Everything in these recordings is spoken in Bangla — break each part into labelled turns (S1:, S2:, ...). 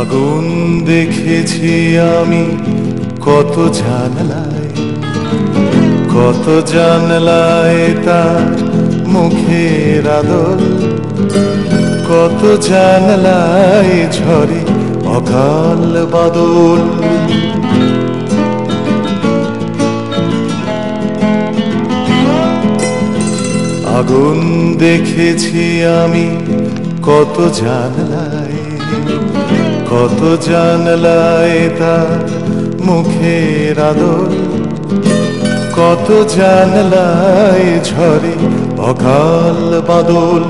S1: আগুন দেখেছি আমি কত জানলায়, কত জানলায় তার মুখের আদল, কত জানলায় ঝরে অকাল বাদল। আগুন দেখেছি আমি কত জানলায়, কত জানলায় তার মুখের আদল, কত জানলায় ঝরে অকাল বাদল।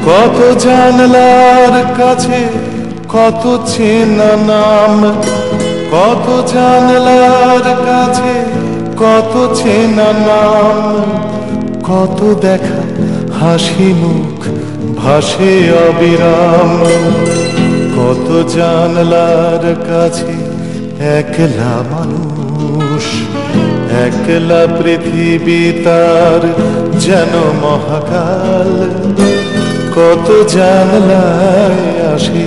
S1: কত জানলার কাছে কত চেনা নাম, কত জানলার কাছে কত চেনা নাম, কত দেখা হাসি মুখ ভাসে অবিরাম। কত জানলার কাছে একলা মানুষ, একলা পৃথিবী তার যেন মহাকাল। কত জানলায় আসে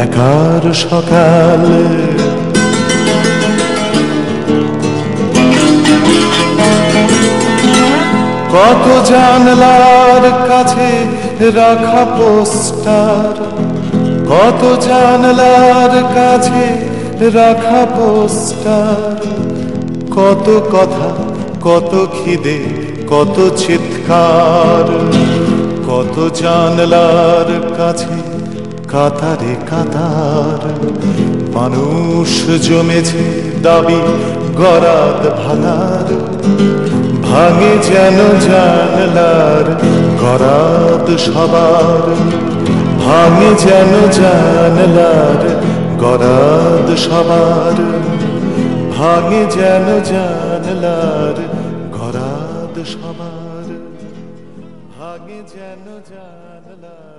S1: একার সকাল। কত জানলার কাছে রাখা পোস্টার, কত জানলার কাছে রাখা পোস্টার, কত কথা কত খিদে কত চিৎকার। কত জানলার কাছে কাতারে কাতার মানুষ জমেছে দাবি গরাদ ভাঙার। ভাঙে যেন জানলার গরাদ সবার, ভাঙে যেন জানলার গরাদ সবার, ভাঙে যেন জানলার গরাদ সবার, ভাঙে যেন জানলার।